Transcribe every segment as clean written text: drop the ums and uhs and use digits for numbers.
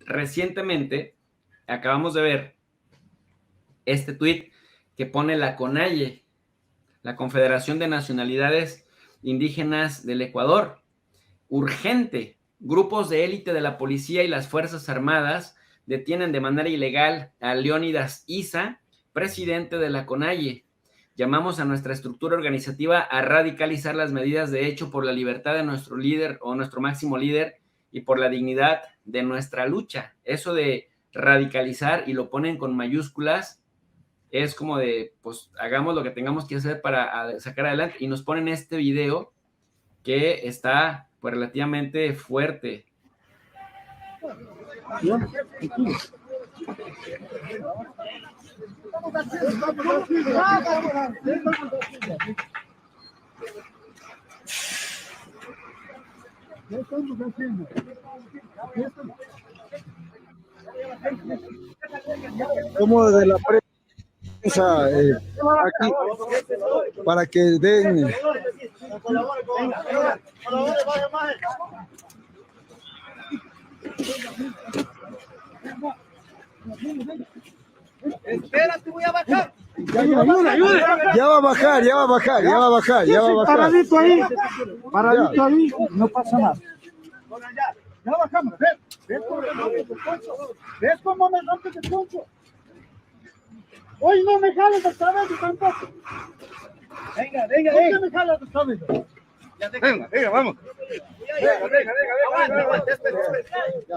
recientemente acabamos de ver este tuit que pone la CONAIE, la Confederación de Nacionalidades Indígenas del Ecuador. Urgente, grupos de élite de la policía y las Fuerzas Armadas detienen de manera ilegal a Leónidas Issa, presidente de la CONAIE. Llamamos a nuestra estructura organizativa a radicalizar las medidas de hecho por la libertad de nuestro líder o nuestro máximo líder y por la dignidad de nuestra lucha. Eso de radicalizar, y lo ponen con mayúsculas, es como de, pues, hagamos lo que tengamos que hacer para sacar adelante. Y nos ponen este video que está, pues, relativamente fuerte. Como de la prensa aquí, para que den. Espérate, voy a bajar. Ya va a bajar, ya va a bajar, ya va a bajar, ya va a bajar. Paradito ahí, no pasa nada. Ya bajamos, ¿ves cómo me rompes el poncho? Hoy no me jales el cabello tampoco. Venga, ¿por qué me jalas el cabello? Venga, vamos. Ya,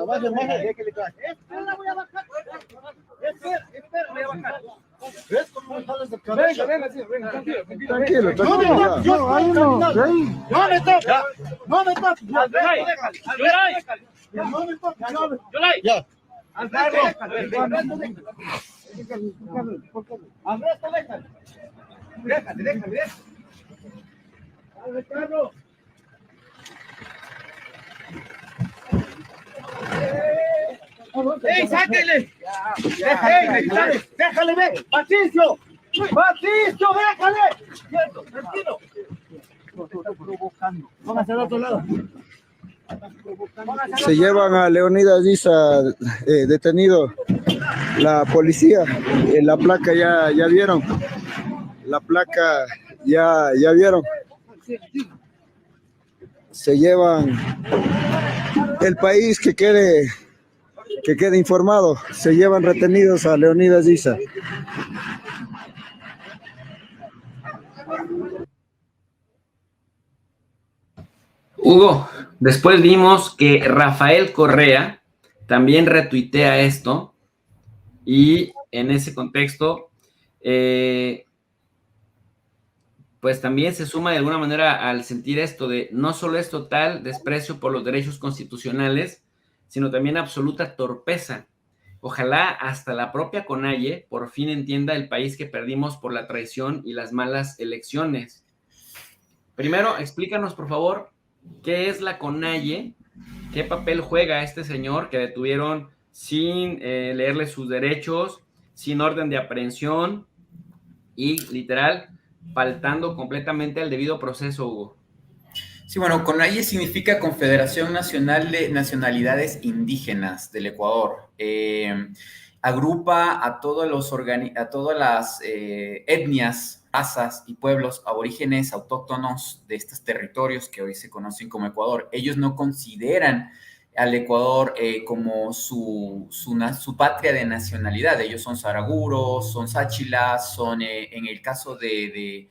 baje, déjale caer. Espera, voy a bajar. Espera, voy a bajar. ¿Ves cómo me jalas el cabello? Venga, tranquilo. Tranquilo, No me toques, yo ahí no, ahí. no me toques, no me toques. Ya. Al resto déjale. Carlos. ¡Ey, sáquenle! ¡Déjale, ve! ¡Patricio! ¡Déjale! Quieto, tranquilo. Póngase al otro lado. Se llevan a Leónidas Issa detenido la policía. La placa ya vieron. La placa ya vieron. Se llevan el país que quede informado. Se llevan retenidos a Leónidas Issa. Hugo, después vimos que Rafael Correa también retuitea esto, y en ese contexto, pues también se suma de alguna manera al sentir esto de no solo es total desprecio por los derechos constitucionales, sino también absoluta torpeza. Ojalá hasta la propia CONAIE por fin entienda el país que perdimos por la traición y las malas elecciones. Primero, explícanos, por favor, ¿qué es la CONAIE? ¿Qué papel juega este señor que detuvieron sin leerle sus derechos, sin orden de aprehensión y, literal, faltando completamente al debido proceso, Hugo? Sí, bueno, CONAIE significa Confederación Nacional de Nacionalidades Indígenas del Ecuador. Agrupa a todas las etnias, razas y pueblos aborígenes autóctonos de estos territorios que hoy se conocen como Ecuador. Ellos no consideran al Ecuador como su patria de nacionalidad. Ellos son saraguros, son sáchilas, son, en el caso de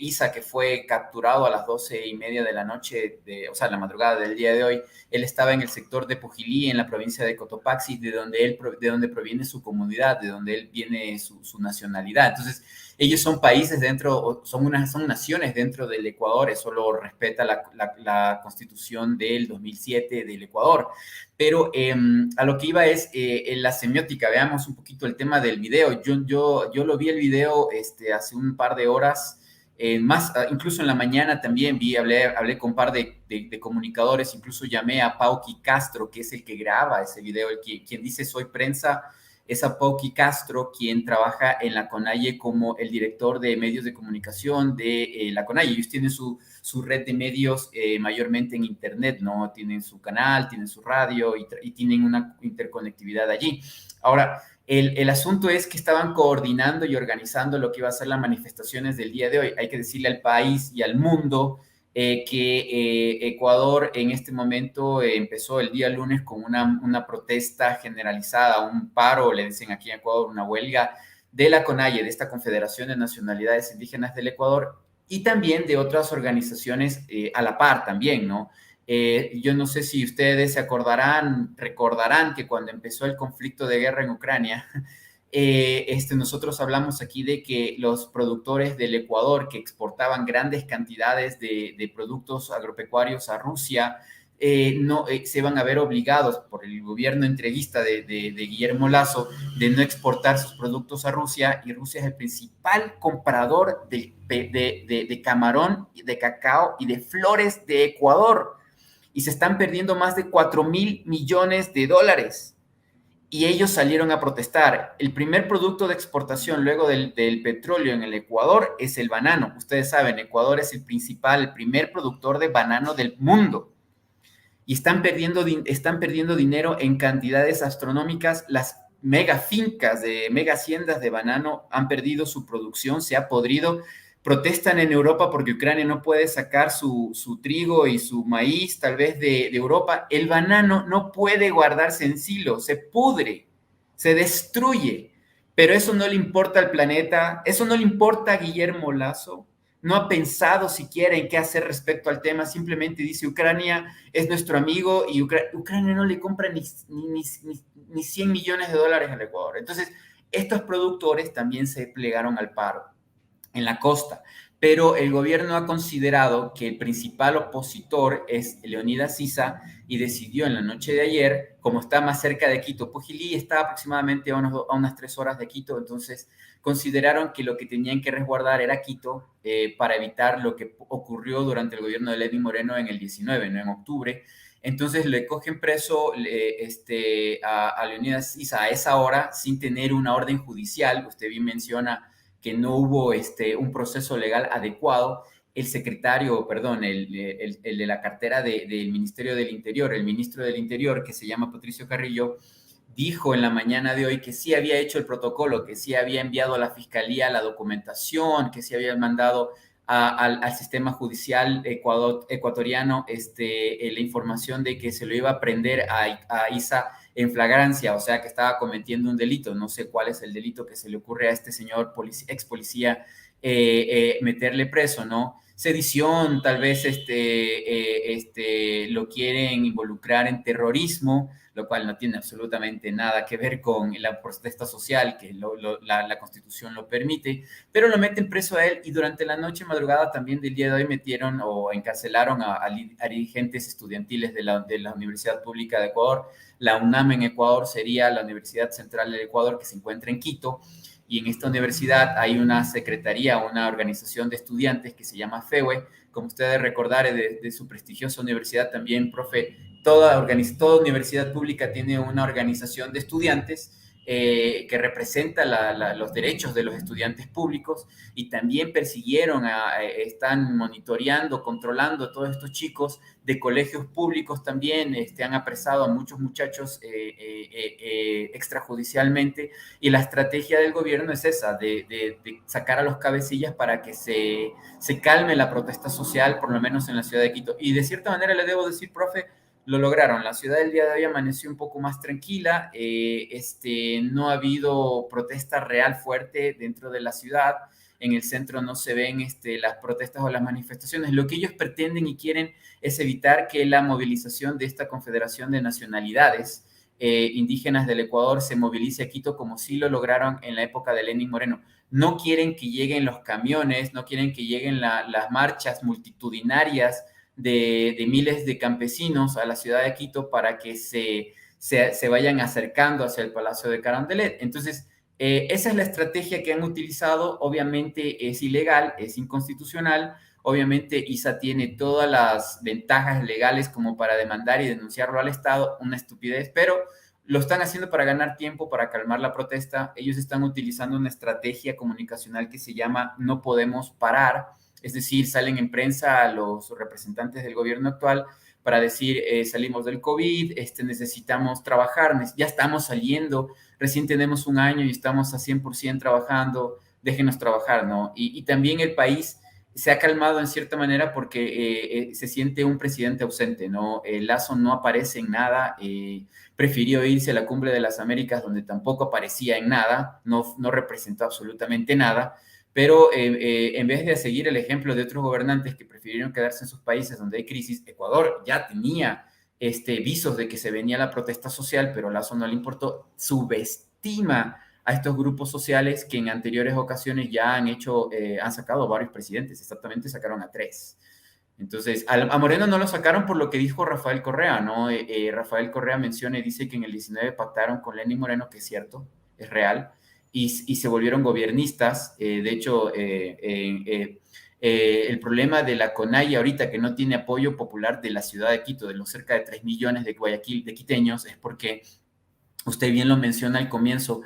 Issa, que fue capturado a las 12:30 de la noche, la madrugada del día de hoy. Él estaba en el sector de Pujilí, en la provincia de Cotopaxi, de donde proviene su comunidad, de donde él viene su nacionalidad. Entonces, ellos son países son naciones dentro del Ecuador. Eso lo respeta la Constitución del 2007 del Ecuador. Pero a lo que iba es en la semiótica. Veamos un poquito el tema del video. Yo lo vi el video hace un par de horas, incluso en la mañana también hablé con un par de comunicadores, incluso llamé a Pauqui Castro, que es el que graba ese video, quien dice soy prensa, es a Pauqui Castro, quien trabaja en la CONAIE como el director de medios de comunicación de la CONAIE. Ellos tienen su red de medios mayormente en internet, ¿no? Tienen su canal, tienen su radio y tienen una interconectividad allí. Ahora, el asunto es que estaban coordinando y organizando lo que iba a ser las manifestaciones del día de hoy. Hay que decirle al país y al mundo que Ecuador en este momento empezó el día lunes con una protesta generalizada, un paro, le dicen aquí en Ecuador, una huelga de la CONAIE, de esta Confederación de Nacionalidades Indígenas del Ecuador, y también de otras organizaciones a la par también, ¿no? Yo no sé si ustedes se recordarán que cuando empezó el conflicto de guerra en Ucrania, nosotros hablamos aquí de que los productores del Ecuador que exportaban grandes cantidades de productos agropecuarios a Rusia, se van a ver obligados por el gobierno entreguista de Guillermo Lasso de no exportar sus productos a Rusia, y Rusia es el principal comprador de camarón, de cacao y de flores de Ecuador, y se están perdiendo más de 4.000 millones de dólares. Y ellos salieron a protestar. El primer producto de exportación luego del petróleo en el Ecuador es el banano. Ustedes saben, Ecuador es el primer productor de banano del mundo. Y están perdiendo dinero en cantidades astronómicas. Las mega fincas mega haciendas de banano han perdido su producción, se ha podrido. Protestan en Europa porque Ucrania no puede sacar su trigo y su maíz tal vez de Europa. El banano no puede guardarse en silo, se pudre, se destruye. Pero eso no le importa al planeta, eso no le importa a Guillermo Lasso. No ha pensado siquiera en qué hacer respecto al tema, simplemente dice Ucrania es nuestro amigo y Ucrania no le compra ni 100 millones de dólares al Ecuador. Entonces, estos productores también se plegaron al paro en la costa, pero el gobierno ha considerado que el principal opositor es Leonidas Issa y decidió en la noche de ayer, como está más cerca de Quito, Pujilí está aproximadamente a unas 3 horas de Quito, entonces consideraron que lo que tenían que resguardar era Quito para evitar lo que ocurrió durante el gobierno de Lenín Moreno en el 19, no en octubre. Entonces le cogen preso a Leonidas Issa a esa hora sin tener una orden judicial. Usted bien menciona que no hubo un proceso legal adecuado. El secretario, perdón, el de la cartera del Ministerio del Interior, el ministro del Interior, que se llama Patricio Carrillo, dijo en la mañana de hoy que sí había hecho el protocolo, que sí había enviado a la fiscalía la documentación, que sí había mandado al sistema judicial ecuatoriano la información de que se lo iba a prender a Issa en flagrancia, o sea que estaba cometiendo un delito. No sé cuál es el delito que se le ocurre a este señor ex policía meterle preso, ¿no? Sedición, tal vez lo quieren involucrar en terrorismo, lo cual no tiene absolutamente nada que ver con la protesta social, que la Constitución lo permite, pero lo meten preso a él, y durante la noche madrugada también del día de hoy metieron o encarcelaron a dirigentes estudiantiles de la Universidad Pública de Ecuador. La UNAM en Ecuador sería la Universidad Central del Ecuador, que se encuentra en Quito, y en esta universidad hay una secretaría, una organización de estudiantes que se llama FEWE. Como ustedes recordarán de su prestigiosa universidad también, profe, toda universidad pública tiene una organización de estudiantes que representa los derechos de los estudiantes públicos, y también están monitoreando, controlando a todos estos chicos de colegios públicos. También han apresado a muchos muchachos extrajudicialmente, y la estrategia del gobierno es esa, de sacar a los cabecillas para que se calme la protesta social, por lo menos en la ciudad de Quito. Y de cierta manera le debo decir, profe, lo lograron. La ciudad del día de hoy amaneció un poco más tranquila. No ha habido protesta real fuerte dentro de la ciudad. En el centro no se ven las protestas o las manifestaciones. Lo que ellos pretenden y quieren es evitar que la movilización de esta Confederación de Nacionalidades Indígenas del Ecuador se movilice a Quito, como sí lo lograron en la época de Lenín Moreno. No quieren que lleguen los camiones, no quieren que lleguen las marchas multitudinarias de miles de campesinos a la ciudad de Quito para que se vayan acercando hacia el Palacio de Carondelet. Entonces, esa es la estrategia que han utilizado. Obviamente es ilegal, es inconstitucional. Obviamente Issa tiene todas las ventajas legales como para demandar y denunciarlo al Estado, una estupidez, pero lo están haciendo para ganar tiempo, para calmar la protesta. Ellos están utilizando una estrategia comunicacional que se llama no podemos parar, es decir, salen en prensa a los representantes del gobierno actual para decir, salimos del COVID, necesitamos trabajar, ya estamos saliendo, recién tenemos un año y estamos a 100% trabajando, déjenos trabajar, ¿no? Y también el país se ha calmado en cierta manera porque se siente un presidente ausente, ¿no? Lasso no aparece en nada, prefirió irse a la Cumbre de las Américas, donde tampoco aparecía en nada, no representó absolutamente nada, pero en vez de seguir el ejemplo de otros gobernantes que prefirieron quedarse en sus países donde hay crisis, Ecuador ya tenía visos de que se venía la protesta social, pero Lasso no le importó, subestima a estos grupos sociales que en anteriores ocasiones ya han sacado a varios presidentes, exactamente sacaron a 3. Entonces, a Moreno no lo sacaron por lo que dijo Rafael Correa, ¿no? Rafael Correa menciona y dice que en el 19 pactaron con Lenín Moreno, que es cierto, es real, y se volvieron gobiernistas. De hecho, el problema de la CONAIE ahorita, que no tiene apoyo popular de la ciudad de Quito, de los cerca de 3 millones de Guayaquil, de quiteños, es porque usted bien lo menciona al comienzo,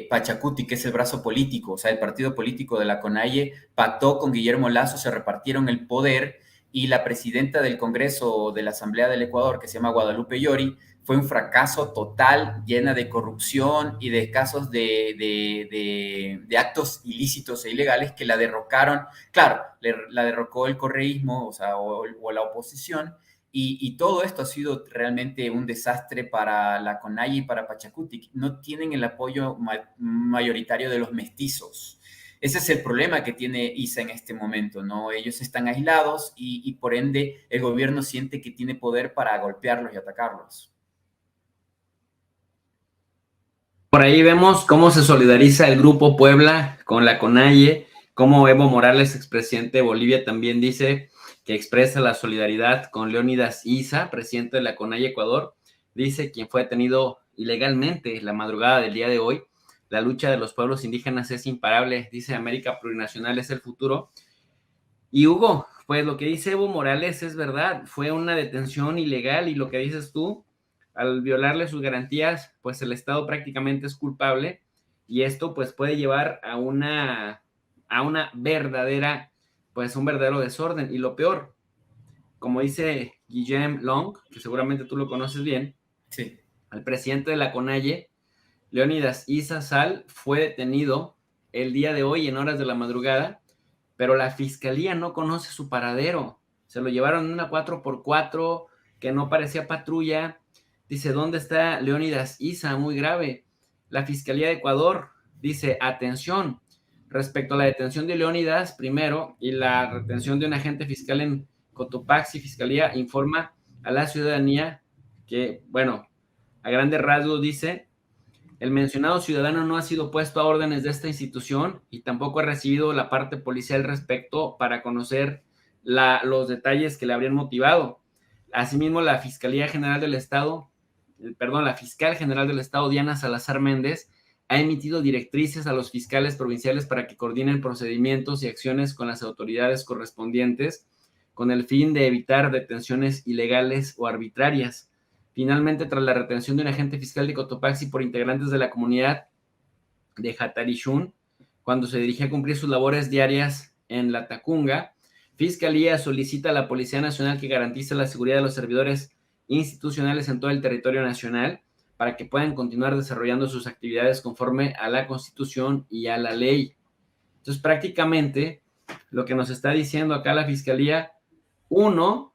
Pachacuti, que es el brazo político, o sea, el partido político de la CONAIE, pactó con Guillermo Lasso, se repartieron el poder, y la presidenta del Congreso de la Asamblea del Ecuador, que se llama Guadalupe Llori, fue un fracaso total, llena de corrupción y de casos de actos ilícitos e ilegales que la derrocaron. Claro, la derrocó el correísmo, o sea, o la oposición. Y todo esto ha sido realmente un desastre para la CONAIE y para Pachacuti. No tienen el apoyo mayoritario de los mestizos. Ese es el problema que tiene ISA en este momento, ¿no? Ellos están aislados y por ende el gobierno siente que tiene poder para golpearlos y atacarlos. Por ahí vemos cómo se solidariza el Grupo Puebla con la CONAIE, cómo Evo Morales, expresidente de Bolivia, también dice que expresa la solidaridad con Leónidas Issa, presidente de la CONAIE Ecuador, dice quien fue detenido ilegalmente la madrugada del día de hoy. La lucha de los pueblos indígenas es imparable, dice América Plurinacional es el futuro. Y Hugo, pues lo que dice Evo Morales es verdad, fue una detención ilegal y lo que dices tú, al violarle sus garantías, pues el Estado prácticamente es culpable y esto pues puede llevar a una verdadera, pues un verdadero desorden. Y lo peor, como dice Guillem Long, que seguramente tú lo conoces bien, sí, al presidente de la CONAIE, Leónidas Issa Sal, fue detenido el día de hoy en horas de la madrugada, pero la fiscalía no conoce su paradero. Se lo llevaron en una 4x4 que no parecía patrulla. Dice, ¿dónde está Leónidas Issa? Muy grave. La Fiscalía de Ecuador dice, atención, respecto a la detención de Leónidas primero y la retención de un agente fiscal en Cotopaxi, Fiscalía informa a la ciudadanía que, bueno, a grandes rasgos dice, el mencionado ciudadano no ha sido puesto a órdenes de esta institución y tampoco ha recibido la parte policial respecto para conocer los detalles que le habrían motivado. Asimismo, la Fiscal General del Estado, Diana Salazar Méndez, ha emitido directrices a los fiscales provinciales para que coordinen procedimientos y acciones con las autoridades correspondientes con el fin de evitar detenciones ilegales o arbitrarias. Finalmente, tras la retención de un agente fiscal de Cotopaxi por integrantes de la comunidad de Jatarishun, cuando se dirigía a cumplir sus labores diarias en La Tacunga, Fiscalía solicita a la Policía Nacional que garantice la seguridad de los servidores institucionales en todo el territorio nacional para que puedan continuar desarrollando sus actividades conforme a la Constitución y a la ley. Entonces, prácticamente, lo que nos está diciendo acá la Fiscalía, uno,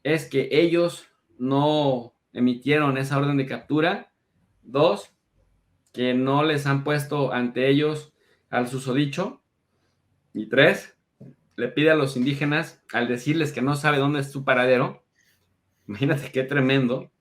es que ellos no emitieron esa orden de captura. 2, que no les han puesto ante ellos al susodicho. Y 3, le pide a los indígenas, al decirles que no sabe dónde es su paradero, imagínate qué tremendo,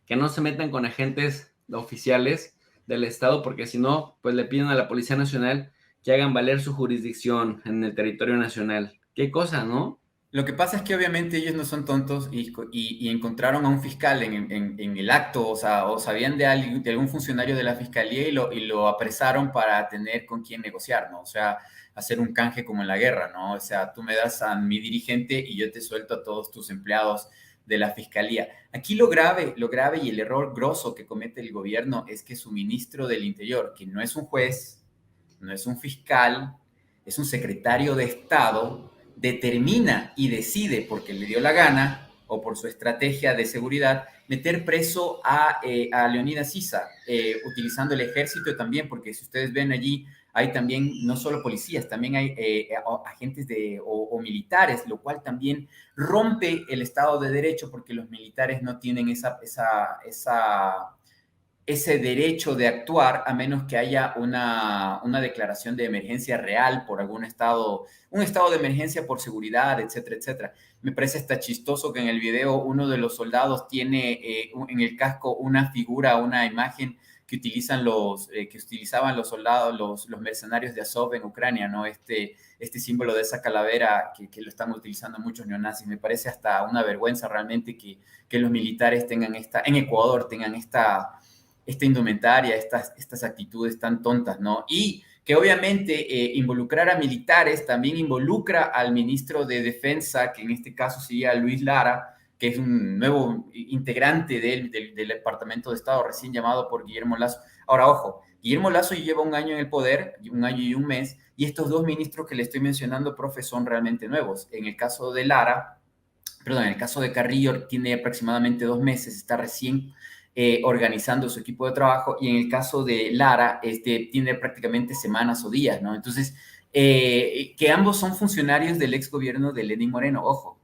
que no se metan con agentes oficiales del Estado, porque si no, pues le piden a la Policía Nacional que hagan valer su jurisdicción en el territorio nacional. Qué cosa, ¿no? Lo que pasa es que obviamente ellos no son tontos y encontraron a un fiscal en el acto, o sea, o sabían de algún funcionario de la fiscalía y lo apresaron para tener con quién negociar, ¿no? O sea, hacer un canje como en la guerra, ¿no? O sea, tú me das a mi dirigente y yo te suelto a todos tus empleados de la fiscalía. Aquí lo grave y el error grosso que comete el gobierno es que su ministro del Interior, que no es un juez, no es un fiscal, es un secretario de Estado, determina y decide, porque le dio la gana o por su estrategia de seguridad, meter preso a Leonidas Issa, utilizando el ejército también, porque si ustedes ven allí, hay también no solo policías, también hay agentes o militares, lo cual también rompe el Estado de Derecho, porque los militares no tienen ese derecho de actuar a menos que haya una declaración de emergencia real por algún estado, un estado de emergencia por seguridad, etcétera, etcétera. Me parece hasta chistoso que en el video uno de los soldados tiene en el casco una figura, una imagen que utilizaban los soldados, los mercenarios de Azov en Ucrania, ¿no? Este símbolo de esa calavera que lo están utilizando muchos neonazis. Me parece hasta una vergüenza realmente que los militares en Ecuador tengan esta indumentaria, estas actitudes tan tontas, ¿no? Y que obviamente involucrar a militares también involucra al ministro de Defensa, que en este caso sería Luis Lara, que es un nuevo integrante del Departamento de Estado, recién llamado por Guillermo Lasso. Ahora, ojo, Guillermo Lasso lleva un año en el poder, un año y un mes, y estos dos ministros que le estoy mencionando, profe, son realmente nuevos. En el caso de en el caso de Carrillo, tiene aproximadamente 2 meses, está recién organizando su equipo de trabajo, y en el caso de Lara, tiene prácticamente semanas o días, ¿no? Entonces, que ambos son funcionarios del ex gobierno de Lenín Moreno, ojo.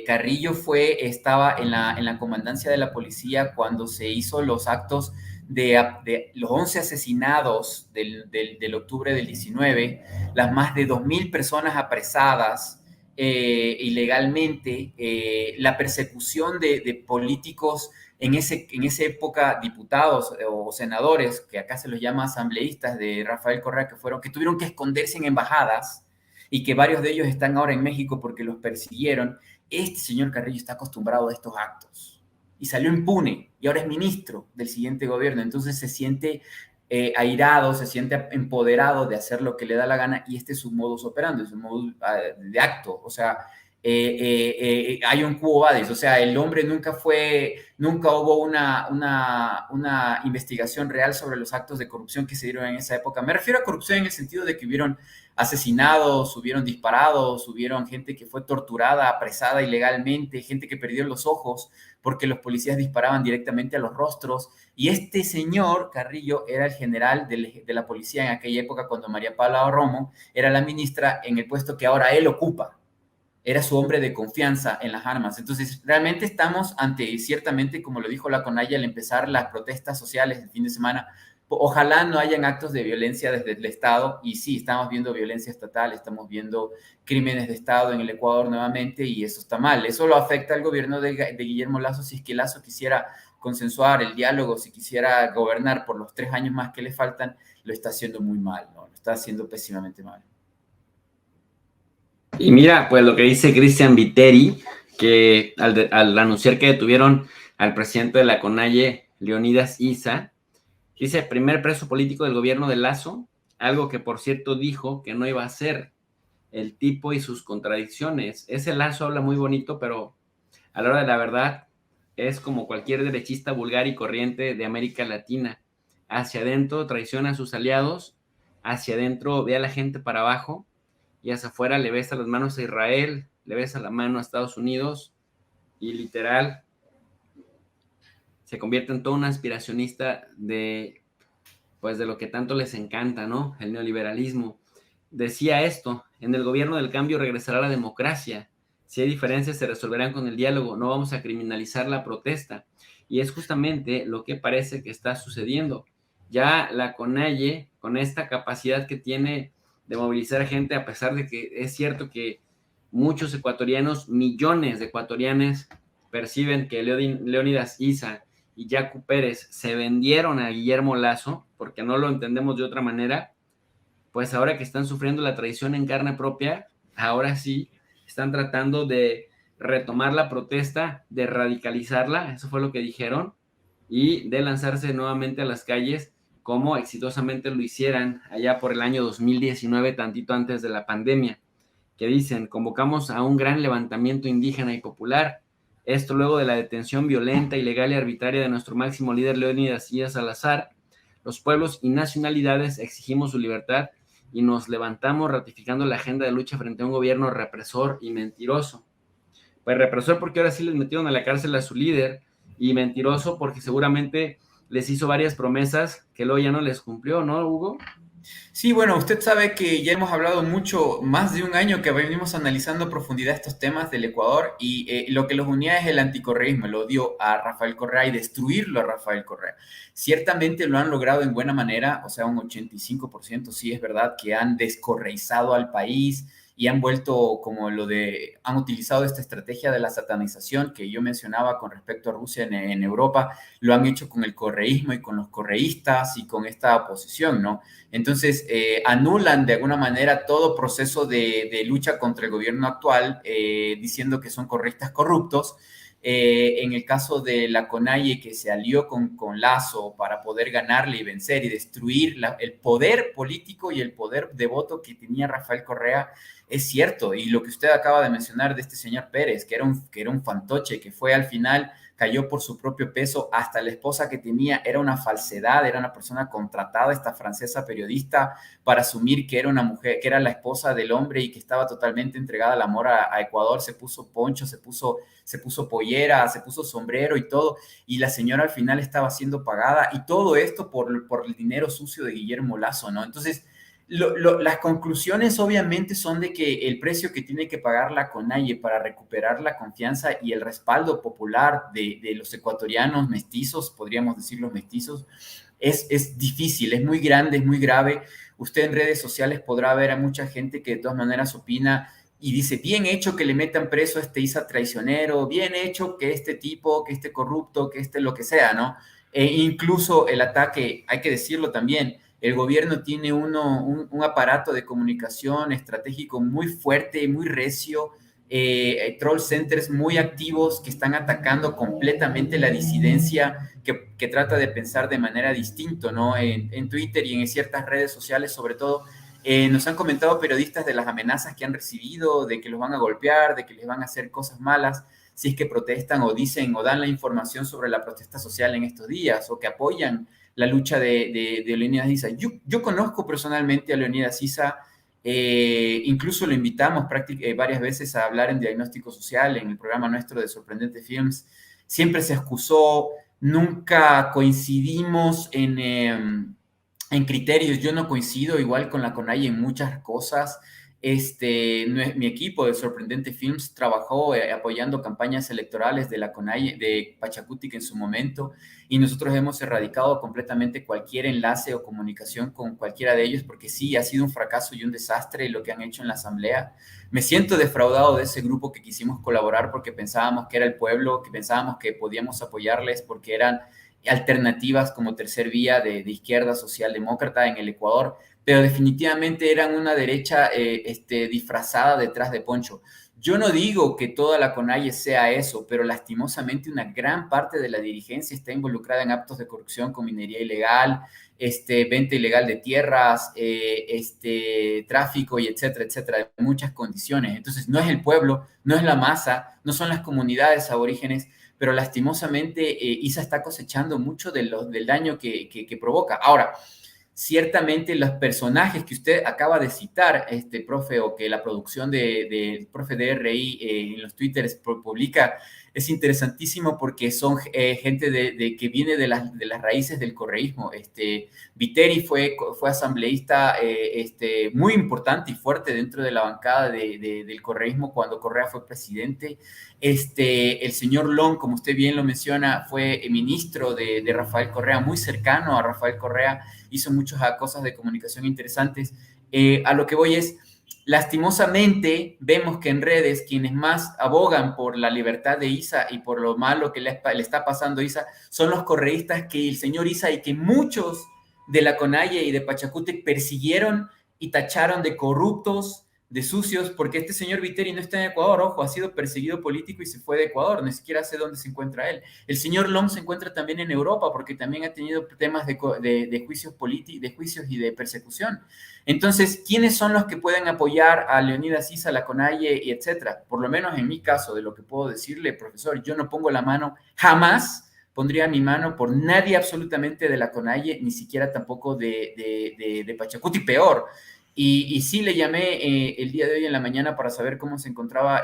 Carrillo estaba en la comandancia de la policía cuando se hizo los actos de los 11 asesinados del octubre del 19, las más de 2.000 personas apresadas ilegalmente, la persecución de políticos en esa época, diputados o senadores, que acá se los llama asambleístas, de Rafael Correa, que tuvieron que esconderse en embajadas y que varios de ellos están ahora en México porque los persiguieron. Este señor Carrillo está acostumbrado a estos actos y salió impune y ahora es ministro del siguiente gobierno. Entonces se siente airado, se siente empoderado de hacer lo que le da la gana, y este es su modus operandi, es su modus de acto. O sea, hay un quo vadis, o sea, el hombre nunca hubo una investigación real sobre los actos de corrupción que se dieron en esa época. Me refiero a corrupción en el sentido de que hubieron asesinados, hubieron disparados, hubieron gente que fue torturada, apresada ilegalmente, gente que perdió los ojos porque los policías disparaban directamente a los rostros. Y este señor Carrillo era el general de la policía en aquella época, cuando María Paula Romo era la ministra, en el puesto que ahora él ocupa. Era su hombre de confianza en las armas. Entonces, realmente estamos ante, ciertamente, como lo dijo la CONAIE al empezar las protestas sociales el fin de semana, ojalá no hayan actos de violencia desde el Estado, y sí, estamos viendo violencia estatal, estamos viendo crímenes de Estado en el Ecuador nuevamente, y eso está mal. Eso lo afecta al gobierno de Guillermo Lasso. Si es que Lasso quisiera consensuar el diálogo, si quisiera gobernar por los 3 años más que le faltan, lo está haciendo muy mal, ¿no? Lo está haciendo pésimamente mal. Y mira, pues lo que dice Cristian Viteri, que al anunciar que detuvieron al presidente de la CONAIE, Leonidas Issa, dice, primer preso político del gobierno de Lasso, algo que por cierto dijo que no iba a hacer, el tipo y sus contradicciones. Ese Lasso habla muy bonito, pero a la hora de la verdad es como cualquier derechista vulgar y corriente de América Latina. Hacia adentro traiciona a sus aliados, hacia adentro ve a la gente para abajo, y hacia afuera le besa las manos a Israel, le besa la mano a Estados Unidos, y literal se convierte en todo un aspiracionista de lo que tanto les encanta, ¿no? El neoliberalismo. Decía esto: en el gobierno del cambio regresará la democracia. Si hay diferencias, se resolverán con el diálogo. No vamos a criminalizar la protesta. Y es justamente lo que parece que está sucediendo. Ya la CONAIE, con esta capacidad que tiene de movilizar gente, a pesar de que es cierto que muchos ecuatorianos, millones de ecuatorianos, perciben que Leonidas Issa y Yacu Pérez se vendieron a Guillermo Lasso, porque no lo entendemos de otra manera, pues ahora que están sufriendo la traición en carne propia, ahora sí están tratando de retomar la protesta, de radicalizarla, eso fue lo que dijeron, y de lanzarse nuevamente a las calles, como exitosamente lo hicieran allá por el año 2019, tantito antes de la pandemia, que dicen, convocamos a un gran levantamiento indígena y popular Esto luego de la detención violenta, ilegal y arbitraria de nuestro máximo líder Leónidas Díaz Salazar. Los pueblos y nacionalidades exigimos su libertad y nos levantamos ratificando la agenda de lucha frente a un gobierno represor y mentiroso. Pues represor porque ahora sí les metieron a la cárcel a su líder, y mentiroso porque seguramente les hizo varias promesas que luego ya no les cumplió, ¿no, Hugo? Sí, bueno, usted sabe que ya hemos hablado mucho, más de un año que venimos analizando a profundidad estos temas del Ecuador, y lo que los unía es el anticorreísmo, el odio a Rafael Correa y destruirlo a Rafael Correa. Ciertamente lo han logrado en buena manera, o sea, un 85%, sí es verdad que han descorreizado al país y han vuelto han utilizado esta estrategia de la satanización que yo mencionaba con respecto a Rusia en Europa, lo han hecho con el correísmo y con los correístas y con esta oposición, ¿no? Entonces, anulan de alguna manera todo proceso de lucha contra el gobierno actual, diciendo que son correístas corruptos. En el caso de la CONAIE, que se alió con Lazo para poder ganarle y vencer y destruir el poder político y el poder de voto que tenía Rafael Correa, es cierto. Y lo que usted acaba de mencionar de este señor Pérez, que era un fantoche, que fue al final, cayó por su propio peso, hasta la esposa que tenía era una falsedad, era una persona contratada, esta francesa periodista, para asumir que era una mujer, que era la esposa del hombre y que estaba totalmente entregada al amor a Ecuador. Se puso poncho, se puso pollera, se puso sombrero y todo, y la señora al final estaba siendo pagada, y todo esto por el dinero sucio de Guillermo Lazo, ¿no? Entonces, las conclusiones obviamente son de que el precio que tiene que pagar la CONAIE para recuperar la confianza y el respaldo popular de los ecuatorianos mestizos, podríamos decir los mestizos, es difícil, es muy grande, es muy grave. Usted en redes sociales podrá ver a mucha gente que de todas maneras opina y dice, bien hecho que le metan preso a este Isa traicionero, bien hecho que este tipo, que este corrupto, que este lo que sea, ¿no? Incluso el ataque, hay que decirlo también, el gobierno tiene un aparato de comunicación estratégico muy fuerte, muy recio, troll centers muy activos que están atacando completamente la disidencia que trata de pensar de manera distinta, ¿no? En Twitter y en ciertas redes sociales, sobre todo, nos han comentado periodistas de las amenazas que han recibido, de que los van a golpear, de que les van a hacer cosas malas si es que protestan o dicen o dan la información sobre la protesta social en estos días, o que apoyan la lucha de Leónidas Issa. Yo conozco personalmente a Leónidas Issa, incluso lo invitamos varias veces a hablar en Diagnóstico Social, en el programa nuestro de Sorprendente Films. Siempre se excusó, nunca coincidimos en criterios. Yo no coincido igual con la CONAIE en muchas cosas. Mi equipo de Sorprendente Films trabajó apoyando campañas electorales de la CONAIE, de Pachacutic en su momento, y nosotros hemos erradicado completamente cualquier enlace o comunicación con cualquiera de ellos, porque sí, ha sido un fracaso y un desastre lo que han hecho en la asamblea. Me siento defraudado de ese grupo que quisimos colaborar porque pensábamos que era el pueblo, que pensábamos que podíamos apoyarles porque eran alternativas como tercer vía de izquierda socialdemócrata en el Ecuador, pero definitivamente eran una derecha disfrazada detrás de poncho. Yo no digo que toda la CONAIE sea eso, pero lastimosamente una gran parte de la dirigencia está involucrada en actos de corrupción con minería ilegal, venta ilegal de tierras, tráfico y etcétera, etcétera, en muchas condiciones. Entonces, no es el pueblo, no es la masa, no son las comunidades aborígenes, pero lastimosamente Issa está cosechando mucho del daño que provoca. Ahora, ciertamente los personajes que usted acaba de citar, profe, o que la producción del profe DRI en los twitters publica, es interesantísimo porque son gente que viene de las raíces del correísmo. Viteri fue asambleísta muy importante y fuerte dentro de la bancada del correísmo cuando Correa fue presidente. El señor Long, como usted bien lo menciona, fue ministro de Rafael Correa, muy cercano a Rafael Correa, hizo muchas cosas de comunicación interesantes. A lo que voy es, lastimosamente, vemos que en redes quienes más abogan por la libertad de Issa y por lo malo que le está pasando a Issa son los correístas que el señor Issa y que muchos de la CONAIE y de Pachacutic persiguieron y tacharon de corruptos, de sucios, porque este señor Viteri no está en Ecuador, ojo, ha sido perseguido político y se fue de Ecuador, ni siquiera sé dónde se encuentra él. El señor Long se encuentra también en Europa, porque también ha tenido temas de juicios políticos, de juicios y de persecución. Entonces, ¿quiénes son los que pueden apoyar a Leonidas Issa, la CONAIE, y etcétera? Por lo menos en mi caso, de lo que puedo decirle, profesor, yo no pongo la mano, jamás pondría mi mano por nadie absolutamente de la CONAIE, ni siquiera tampoco de Pachacuti, peor. Y sí le llamé el día de hoy en la mañana para saber cómo se encontraba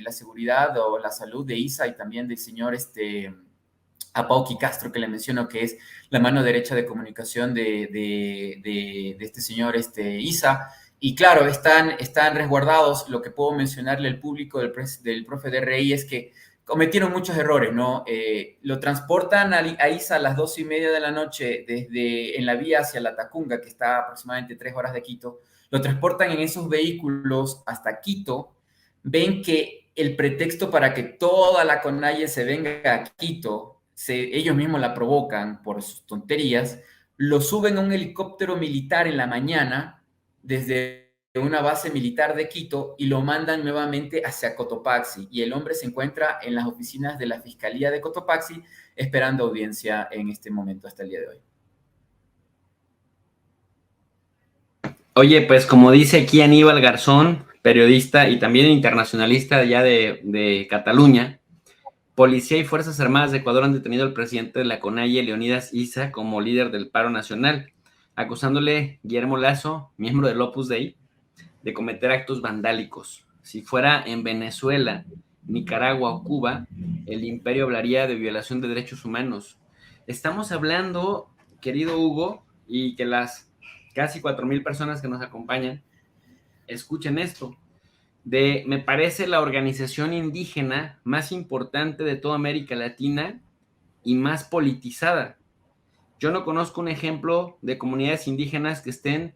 la seguridad o la salud de Issa y también del señor Apauqui Castro, que le menciono que es la mano derecha de comunicación de este señor Issa. Y claro, están resguardados. Lo que puedo mencionarle al público del profe de RI es que cometieron muchos errores, ¿no? Lo transportan a Issa a las 2:30 de la noche en la vía hacia la Tacunga, que está a aproximadamente 3 horas de Quito. Lo transportan en esos vehículos hasta Quito. Ven que el pretexto para que toda la CONAIE se venga a Quito, ellos mismos la provocan por sus tonterías, lo suben a un helicóptero militar en la mañana desde una base militar de Quito y lo mandan nuevamente hacia Cotopaxi, y el hombre se encuentra en las oficinas de la Fiscalía de Cotopaxi esperando audiencia en este momento hasta el día de hoy. Oye, pues como dice aquí Aníbal Garzón, periodista y también internacionalista ya de Cataluña, Policía y Fuerzas Armadas de Ecuador han detenido al presidente de la CONAIE, Leonidas Issa, como líder del paro nacional, acusándole Guillermo Lasso, miembro del Opus Dei, de cometer actos vandálicos. Si fuera en Venezuela, Nicaragua o Cuba, el imperio hablaría de violación de derechos humanos. Estamos hablando, querido Hugo, y que las casi 4,000 personas que nos acompañan escuchen esto, me parece, la organización indígena más importante de toda América Latina y más politizada. Yo no conozco un ejemplo de comunidades indígenas que estén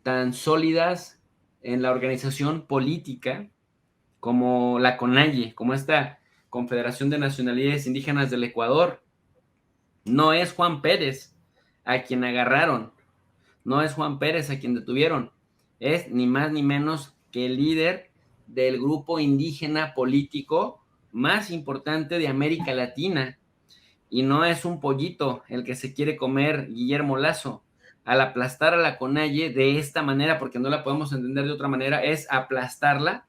tan sólidas en la organización política como la CONAIE, como esta Confederación de Nacionalidades Indígenas del Ecuador. No es Juan Pérez a quien agarraron, no es Juan Pérez a quien detuvieron, es ni más ni menos que el líder del grupo indígena político más importante de América Latina, y no es un pollito el que se quiere comer Guillermo Lasso. Al aplastar a la CONAIE de esta manera, porque no la podemos entender de otra manera, es aplastarla,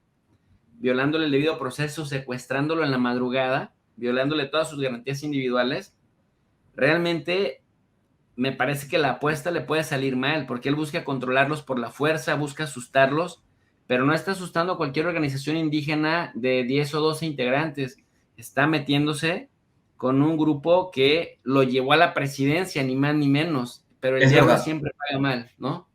violándole el debido proceso, secuestrándolo en la madrugada, violándole todas sus garantías individuales. Realmente me parece que la apuesta le puede salir mal, porque él busca controlarlos por la fuerza, busca asustarlos, pero no está asustando a cualquier organización indígena de 10 o 12 integrantes. Está metiéndose con un grupo que lo llevó a la presidencia, ni más ni menos. Pero el diablo siempre paga mal, ¿no?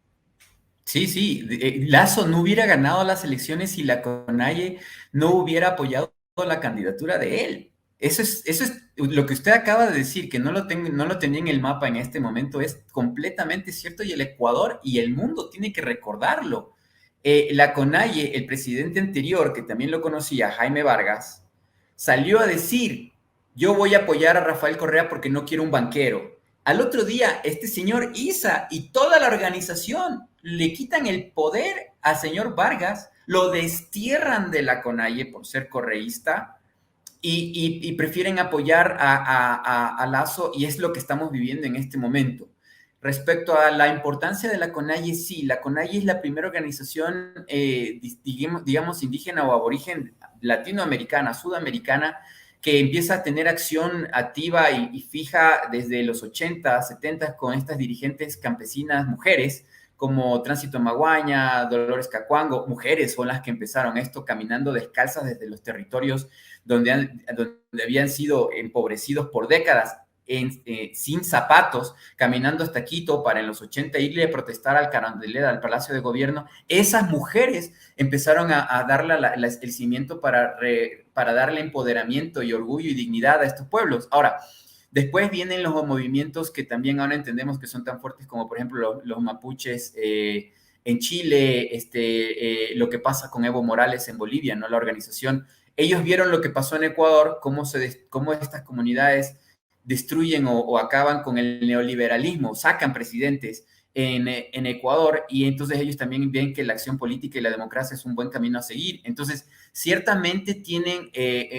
Sí, sí. Lasso no hubiera ganado las elecciones si la CONAIE no hubiera apoyado la candidatura de él. Eso es lo que usted acaba de decir, que no lo tenía en el mapa en este momento, es completamente cierto, y el Ecuador y el mundo tiene que recordarlo. La CONAIE, el presidente anterior, que también lo conocía, Jaime Vargas, salió a decir: yo voy a apoyar a Rafael Correa porque no quiero un banquero. Al otro día, este señor Issa y toda la organización le quitan el poder al señor Vargas, lo destierran de la CONAIE por ser correísta, y prefieren apoyar a Lasso, y es lo que estamos viviendo en este momento. Respecto a la importancia de la CONAIE, sí, la CONAIE es la primera organización, digamos, indígena o aborigen latinoamericana, sudamericana, que empieza a tener acción activa y fija desde los 80, 70 con estas dirigentes campesinas, mujeres, como Tránsito Maguaña, Dolores Cacuango. Mujeres son las que empezaron esto, caminando descalzas desde los territorios donde habían sido empobrecidos por décadas, sin zapatos, caminando hasta Quito para en los 80 irle a protestar al Carandelera, al Palacio de Gobierno. Esas mujeres empezaron a darle el cimiento para darle empoderamiento y orgullo y dignidad a estos pueblos. Ahora, después vienen los movimientos que también ahora entendemos que son tan fuertes, como por ejemplo los mapuches en Chile, lo que pasa con Evo Morales en Bolivia, ¿no? La organización. Ellos vieron lo que pasó en Ecuador, cómo estas comunidades destruyen o acaban con el neoliberalismo, sacan presidentes, en Ecuador, y entonces ellos también ven que la acción política y la democracia es un buen camino a seguir. Entonces, ciertamente tienen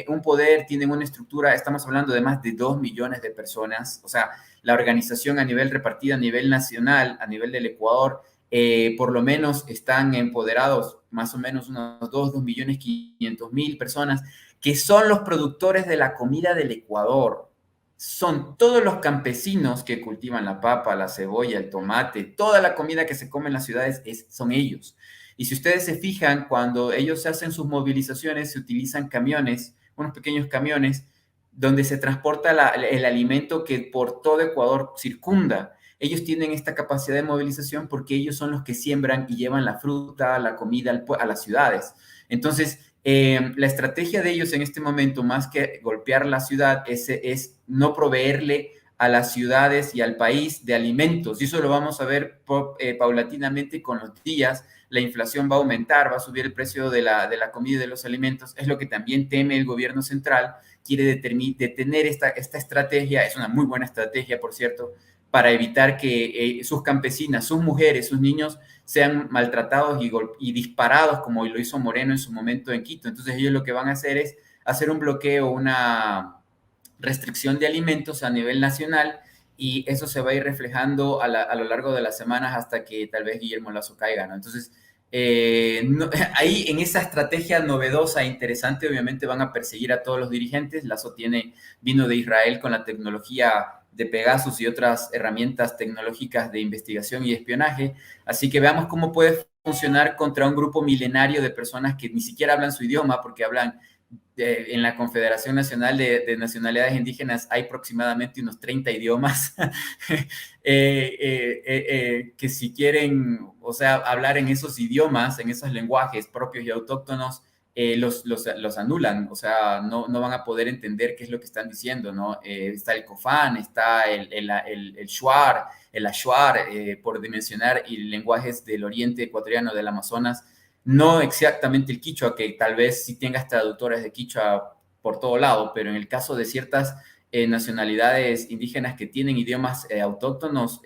un poder, tienen una estructura, estamos hablando de más de 2 millones de personas, o sea, la organización a nivel repartida, a nivel nacional, a nivel del Ecuador, por lo menos están empoderados más o menos unos 2.500.000 personas, que son los productores de la comida del Ecuador. Son todos los campesinos que cultivan la papa, la cebolla, el tomate, toda la comida que se come en las ciudades son ellos. Y si ustedes se fijan, cuando ellos hacen sus movilizaciones, se utilizan camiones, unos pequeños camiones, donde se transporta el alimento que por todo Ecuador circunda. Ellos tienen esta capacidad de movilización porque ellos son los que siembran y llevan la fruta, la comida a las ciudades. Entonces, la estrategia de ellos en este momento, más que golpear la ciudad, es no proveerle a las ciudades y al país de alimentos. Y eso lo vamos a ver paulatinamente con los días. La inflación va a aumentar, va a subir el precio de la comida y de los alimentos. Es lo que también teme el gobierno central. Quiere detener esta estrategia. Es una muy buena estrategia, por cierto, para evitar que sus campesinas, sus mujeres, sus niños sean maltratados y disparados como lo hizo Moreno en su momento en Quito. Entonces ellos lo que van a hacer es hacer un bloqueo, una restricción de alimentos a nivel nacional, y eso se va a ir reflejando a lo largo de las semanas hasta que tal vez Guillermo Lasso caiga, ¿no? Entonces, ahí en esa estrategia novedosa e interesante, obviamente van a perseguir a todos los dirigentes. Lasso vino de Israel con la tecnología de Pegasus y otras herramientas tecnológicas de investigación y espionaje. Así que veamos cómo puede funcionar contra un grupo milenario de personas que ni siquiera hablan su idioma, porque hablan en la Confederación Nacional de Nacionalidades Indígenas hay aproximadamente unos 30 idiomas que si quieren, o sea, hablar en esos idiomas, en esos lenguajes propios y autóctonos, los anulan, o sea, no van a poder entender qué es lo que están diciendo, ¿no? Está el Cofán, está el Shuar, el Ashuar, por mencionar, y lenguajes del oriente ecuatoriano, del Amazonas. No exactamente el quichua, que tal vez sí tengas traductores de quichua por todo lado, pero en el caso de ciertas nacionalidades indígenas que tienen idiomas autóctonos,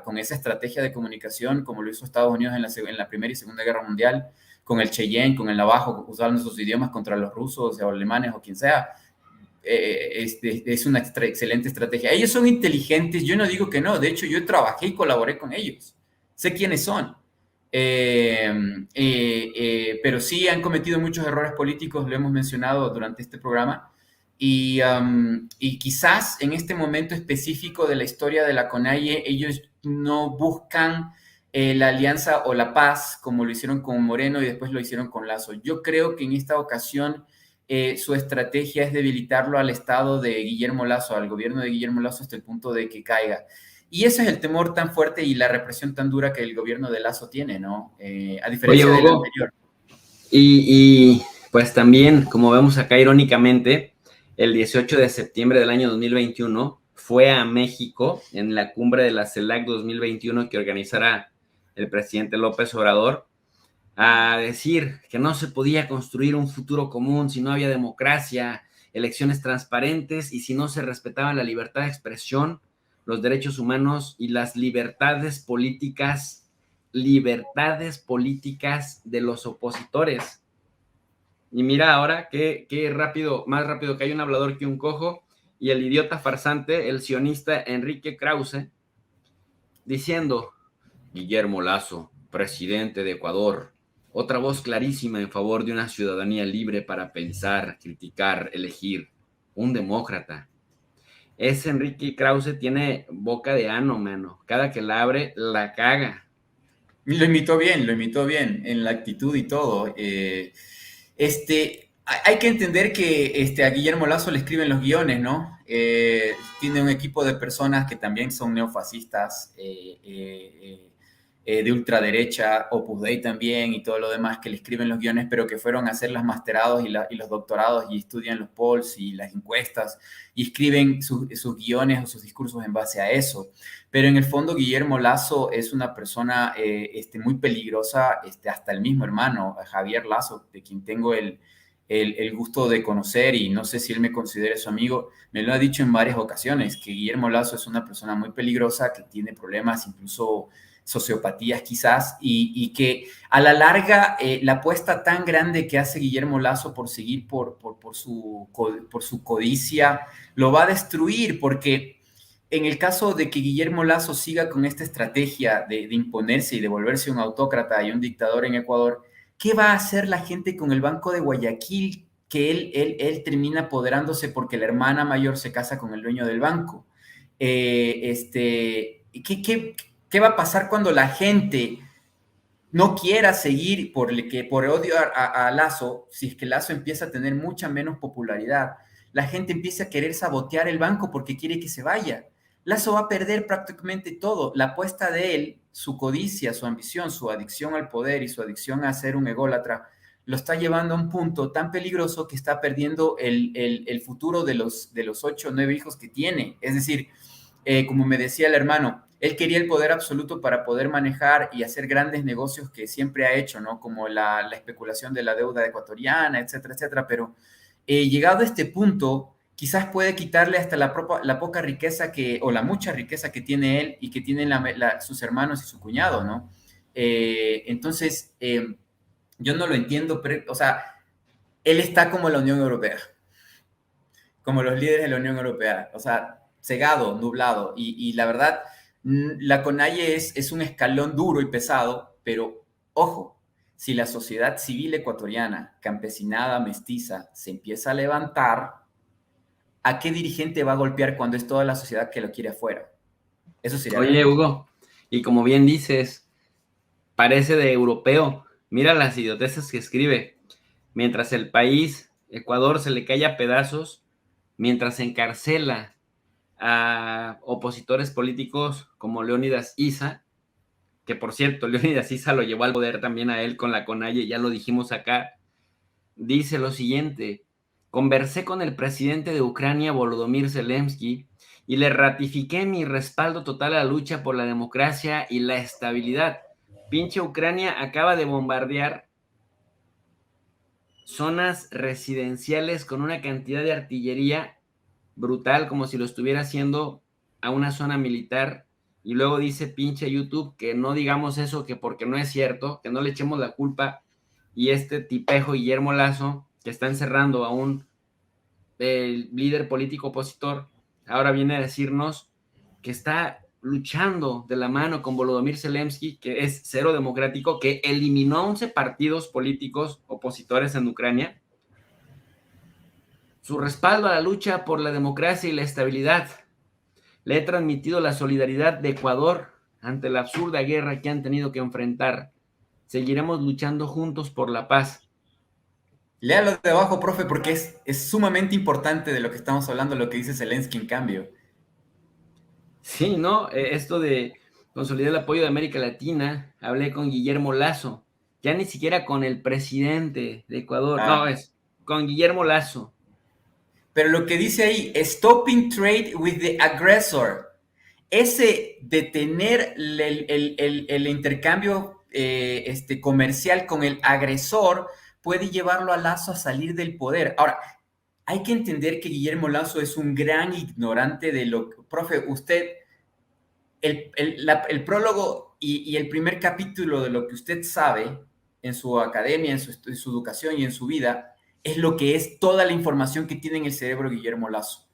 con esa estrategia de comunicación, como lo hizo Estados Unidos en la Primera y Segunda Guerra Mundial, con el Cheyenne, con el Navajo, usando sus idiomas contra los rusos o alemanes o quien sea, es una excelente estrategia. Ellos son inteligentes, yo no digo que no, de hecho yo trabajé y colaboré con ellos, sé quiénes son. Pero sí han cometido muchos errores políticos, lo hemos mencionado durante este programa, y quizás en este momento específico de la historia de la CONAIE ellos no buscan la alianza o la paz como lo hicieron con Moreno y después lo hicieron con Lasso. Yo creo que en esta ocasión su estrategia es debilitarlo al estado de Guillermo Lasso, al gobierno de Guillermo Lasso, hasta el punto de que caiga. Y ese es el temor tan fuerte y la represión tan dura que el gobierno de Lasso tiene, ¿no? A diferencia del anterior. Y pues también, como vemos acá irónicamente, el 18 de septiembre del año 2021 fue a México en la cumbre de la CELAC 2021 que organizara el presidente López Obrador, a decir que no se podía construir un futuro común si no había democracia, elecciones transparentes y si no se respetaban la libertad de expresión, los derechos humanos y las libertades políticas de los opositores. Y mira ahora qué rápido, más rápido que hay un hablador que un cojo, y el idiota farsante, el sionista Enrique Krause, diciendo: Guillermo Lasso, presidente de Ecuador, otra voz clarísima en favor de una ciudadanía libre para pensar, criticar, elegir, un demócrata. Ese Enrique Krause tiene boca de ano, mano. Cada que la abre, la caga. Lo imitó bien en la actitud y todo. Hay que entender que a Guillermo Lasso le escriben los guiones, ¿no? Tiene un equipo de personas que también son neofascistas, de ultraderecha, Opus Dei también y todo lo demás, que le escriben los guiones, pero que fueron a hacer los masterados y los doctorados y estudian los polls y las encuestas y escriben sus guiones o sus discursos en base a eso. Pero en el fondo Guillermo Lasso es una persona muy peligrosa, hasta el mismo hermano, Javier Lasso, de quien tengo el el gusto de conocer, y no sé si él me considere su amigo, me lo ha dicho en varias ocasiones, que Guillermo Lasso es una persona muy peligrosa, que tiene problemas, incluso sociopatías quizás, y que a la larga la apuesta tan grande que hace Guillermo Lasso por seguir por su codicia lo va a destruir, porque en el caso de que Guillermo Lasso siga con esta estrategia de imponerse y de volverse un autócrata y un dictador en Ecuador, ¿qué va a hacer la gente con el Banco de Guayaquil? Que él termina apoderándose porque la hermana mayor se casa con el dueño del banco. ¿Qué va a pasar cuando la gente no quiera seguir por odio a Lasso? Si es que Lasso empieza a tener mucha menos popularidad, la gente empieza a querer sabotear el banco porque quiere que se vaya. Lasso va a perder prácticamente todo. La apuesta de él, su codicia, su ambición, su adicción al poder y su adicción a ser un ególatra, lo está llevando a un punto tan peligroso que está perdiendo el futuro de los 8 o 9 hijos que tiene. Es decir, como me decía el hermano, él quería el poder absoluto para poder manejar y hacer grandes negocios que siempre ha hecho, ¿no? Como la especulación de la deuda ecuatoriana, etcétera, etcétera. Pero llegado a este punto, quizás puede quitarle hasta la poca riqueza o la mucha riqueza que tiene él y que tienen sus hermanos y su cuñado, ¿no? Entonces, yo no lo entiendo, pero, o sea, él está como la Unión Europea, como los líderes de la Unión Europea, o sea, cegado, nublado, y la verdad, la CONAIE es un escalón duro y pesado, pero ojo, si la sociedad civil ecuatoriana, campesinada, mestiza, se empieza a levantar, ¿a qué dirigente va a golpear cuando es toda la sociedad que lo quiere afuera? Eso sería... Oye, Hugo, y como bien dices, parece de europeo. Mira las idioteces que escribe. Mientras el país, Ecuador, se le cae a pedazos, mientras encarcela a opositores políticos como Leónidas Issa, que por cierto, Leónidas Issa lo llevó al poder también a él con la CONAIE, ya lo dijimos acá, dice lo siguiente: conversé con el presidente de Ucrania, Volodymyr Zelensky, y le ratifiqué mi respaldo total a la lucha por la democracia y la estabilidad. Pinche Ucrania acaba de bombardear zonas residenciales con una cantidad de artillería brutal, como si lo estuviera haciendo a una zona militar, y luego dice pinche YouTube que no digamos eso, que porque no es cierto, que no le echemos la culpa, y este tipejo Guillermo Lasso, que está encerrando a un líder político opositor, ahora viene a decirnos que está luchando de la mano con Volodymyr Zelensky, que es cero democrático, que eliminó 11 partidos políticos opositores en Ucrania. Su respaldo a la lucha por la democracia y la estabilidad. Le he transmitido la solidaridad de Ecuador ante la absurda guerra que han tenido que enfrentar. Seguiremos luchando juntos por la paz. Léalo de abajo, profe, porque es sumamente importante de lo que estamos hablando, lo que dice Zelensky en cambio. Sí, ¿no? Esto de consolidar el apoyo de América Latina. Hablé con Guillermo Lasso, ya ni siquiera con el presidente de Ecuador, no, es con Guillermo Lasso. Pero lo que dice ahí, stopping trade with the aggressor, ese detener el intercambio comercial con el agresor puede llevarlo a Lasso a salir del poder. Ahora, hay que entender que Guillermo Lasso es un gran ignorante de lo que... Profe, usted, el prólogo y el primer capítulo de lo que usted sabe en su academia, en su educación y en su vida, es lo que es toda la información que tiene en el cerebro Guillermo Lasso.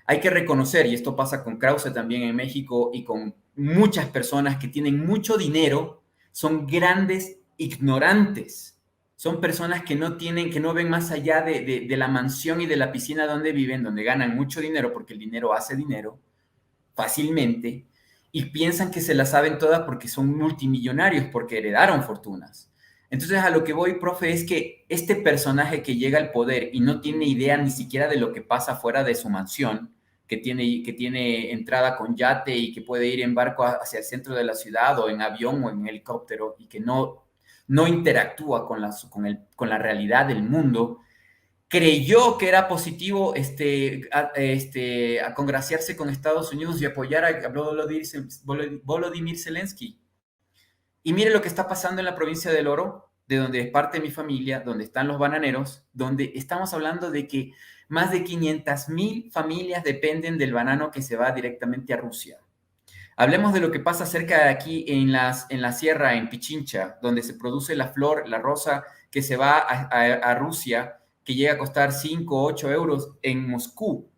Hay que reconocer, y esto pasa con Krause también en México y con muchas personas que tienen mucho dinero, son grandes ignorantes. Son personas que no ven más allá de la mansión y de la piscina donde viven, donde ganan mucho dinero, porque el dinero hace dinero fácilmente, y piensan que se la saben todas porque son multimillonarios, porque heredaron fortunas. Entonces, a lo que voy, profe, es que este personaje que llega al poder y no tiene idea ni siquiera de lo que pasa fuera de su mansión, que tiene entrada con yate y que puede ir en barco hacia el centro de la ciudad o en avión o en helicóptero, y que no interactúa con la realidad del mundo, creyó que era positivo a congraciarse con Estados Unidos y apoyar a Volodymyr Zelensky. Y mire lo que está pasando en la provincia del Oro. de donde es parte de mi familia, donde están los bananeros, donde estamos hablando de que más de 500,000 familias dependen del banano que se va directamente a Rusia. Hablemos de lo que pasa cerca de aquí en la sierra, en Pichincha, donde se produce la flor, la rosa, que se va a Rusia, que llega a costar 5 o 8 euros en Moscú.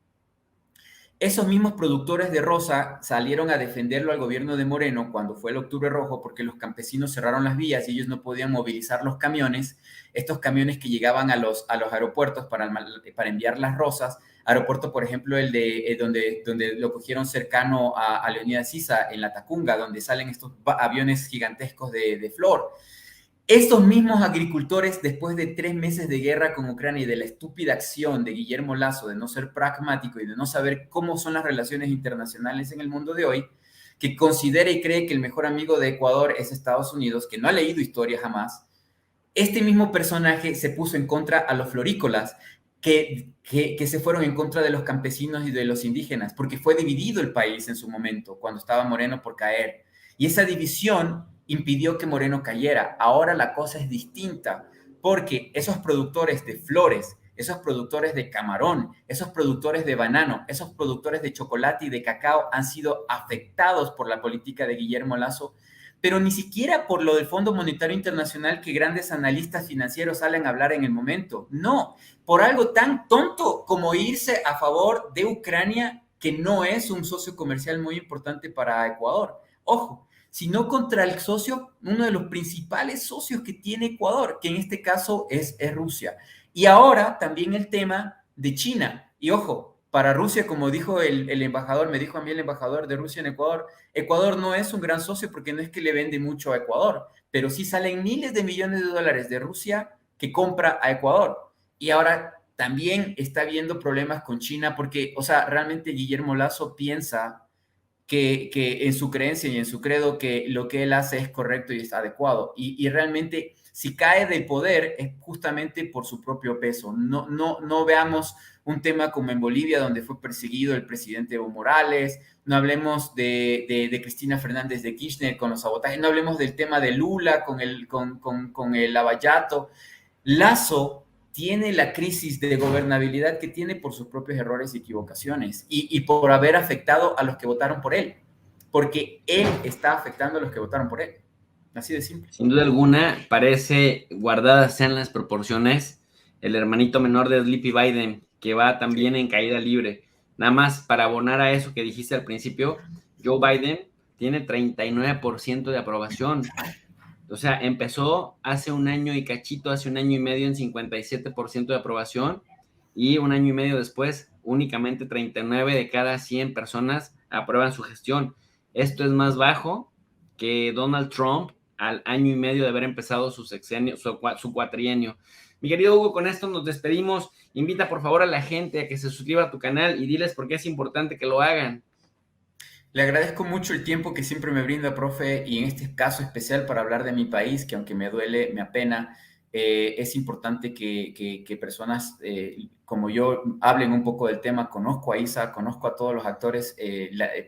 Esos mismos productores de rosa salieron a defenderlo al gobierno de Moreno cuando fue el Octubre Rojo, porque los campesinos cerraron las vías y ellos no podían movilizar los camiones, estos camiones que llegaban a los aeropuertos para enviar las rosas. Aeropuerto, por ejemplo, el de donde lo cogieron cercano a Leonidas Sisa, en la Tacunga, donde salen estos aviones gigantescos de flor. Estos mismos agricultores, después de 3 meses de guerra con Ucrania y de la estúpida acción de Guillermo Lasso de no ser pragmático y de no saber cómo son las relaciones internacionales en el mundo de hoy, que considera y cree que el mejor amigo de Ecuador es Estados Unidos, que no ha leído historia jamás, este mismo personaje se puso en contra a los florícolas, que se fueron en contra de los campesinos y de los indígenas, porque fue dividido el país en su momento, cuando estaba Moreno por caer. Y esa división impidió que Moreno cayera. Ahora la cosa es distinta, porque esos productores de flores, esos productores de camarón, esos productores de banano, esos productores de chocolate y de cacao han sido afectados por la política de Guillermo Lasso, pero ni siquiera por lo del Fondo Monetario Internacional que grandes analistas financieros salen a hablar en el momento. No, por algo tan tonto como irse a favor de Ucrania, que no es un socio comercial muy importante para Ecuador. Ojo, sino contra el socio, uno de los principales socios que tiene Ecuador, que en este caso es Rusia. Y ahora también el tema de China. Y ojo, para Rusia, como dijo el embajador, me dijo a mí el embajador de Rusia en Ecuador, Ecuador no es un gran socio porque no es que le vende mucho a Ecuador, pero sí salen miles de millones de dólares de Rusia que compra a Ecuador. Y ahora también está habiendo problemas con China porque, o sea, realmente Guillermo Lasso piensa que en su creencia y en su credo que lo que él hace es correcto y es adecuado. Y realmente si cae del poder es justamente por su propio peso. No veamos un tema como en Bolivia, donde fue perseguido el presidente Evo Morales, no hablemos de Cristina Fernández de Kirchner con los sabotajes, no hablemos del tema de Lula con el Lavallato. Lasso tiene la crisis de gobernabilidad que tiene por sus propios errores y equivocaciones y por haber afectado a los que votaron por él, porque él está afectando a los que votaron por él. Así de simple. Sin duda alguna, parece, guardadas sean las proporciones, el hermanito menor de Sleepy Biden, que va también en caída libre. Nada más para abonar a eso que dijiste al principio, Joe Biden tiene 39% de aprobación. O sea, empezó hace un año y cachito, hace un año y medio en 57% de aprobación y un año y medio después únicamente 39 de cada 100 personas aprueban su gestión. Esto es más bajo que Donald Trump al año y medio de haber empezado su sexenio, su cuatrienio. Mi querido Hugo, con esto nos despedimos. Invita por favor a la gente a que se suscriba a tu canal y diles por qué es importante que lo hagan. Le agradezco mucho el tiempo que siempre me brinda, profe, y en este caso especial para hablar de mi país, que aunque me duele, me apena, es importante que personas como yo hablen un poco del tema. Conozco a Isa, conozco a todos los actores,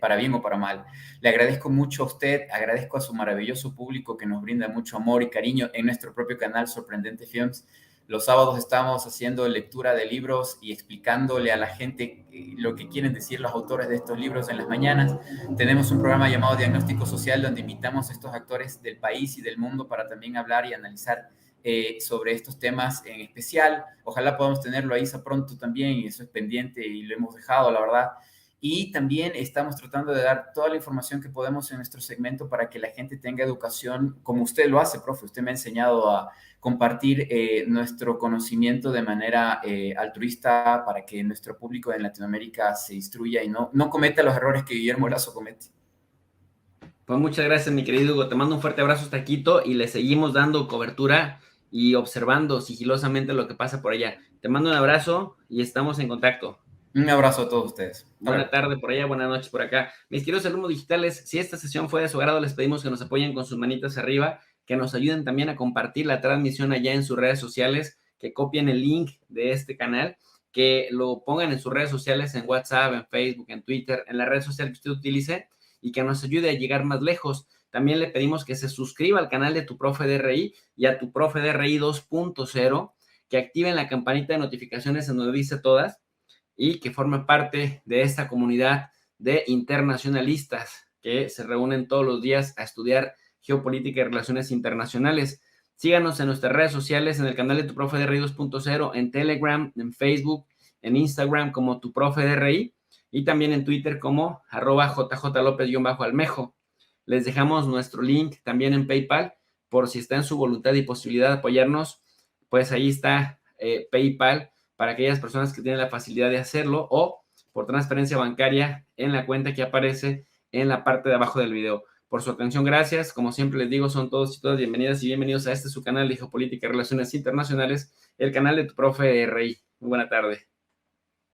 para bien o para mal. Le agradezco mucho a usted, agradezco a su maravilloso público que nos brinda mucho amor y cariño en nuestro propio canal Sorprendente Films. Los sábados estamos haciendo lectura de libros y explicándole a la gente lo que quieren decir los autores de estos libros en las mañanas. Tenemos un programa llamado Diagnóstico Social, donde invitamos a estos actores del país y del mundo para también hablar y analizar sobre estos temas en especial. Ojalá podamos tenerlo ahí pronto también, y eso es pendiente y lo hemos dejado, la verdad. Y también estamos tratando de dar toda la información que podemos en nuestro segmento para que la gente tenga educación, como usted lo hace, profe. Usted me ha enseñado a compartir nuestro conocimiento de manera altruista para que nuestro público en Latinoamérica se instruya y no cometa los errores que Guillermo Lasso comete. Pues muchas gracias, mi querido Hugo. Te mando un fuerte abrazo hasta Quito y le seguimos dando cobertura y observando sigilosamente lo que pasa por allá. Te mando un abrazo y estamos en contacto. Un abrazo a todos ustedes. Buena tarde por allá, buenas noches por acá. Mis queridos alumnos digitales, si esta sesión fue de su agrado, les pedimos que nos apoyen con sus manitas arriba, que nos ayuden también a compartir la transmisión allá en sus redes sociales, que copien el link de este canal, que lo pongan en sus redes sociales, en WhatsApp, en Facebook, en Twitter, en la red social que usted utilice, y que nos ayude a llegar más lejos. también le pedimos que se suscriba al canal de Tu Profe DRI y a Tu Profe DRI 2.0, que activen la campanita de notificaciones en donde dice todas y que forme parte de esta comunidad de internacionalistas que se reúnen todos los días a estudiar geopolítica y relaciones internacionales. Síganos en nuestras redes sociales, en el canal de Tu Profe DRI 2.0, en Telegram, en Facebook, en Instagram como Tu Profe DRI y también en Twitter como @JJLopez_Almejo. Les dejamos nuestro link también en PayPal por si está en su voluntad y posibilidad de apoyarnos, pues ahí está PayPal para aquellas personas que tienen la facilidad de hacerlo o por transferencia bancaria en la cuenta que aparece en la parte de abajo del video. Por su atención, gracias. Como siempre les digo, son todos y todas bienvenidas y bienvenidos a este su canal de Geopolítica y Relaciones Internacionales, el canal de Tu Profe DRI. Muy buena tarde.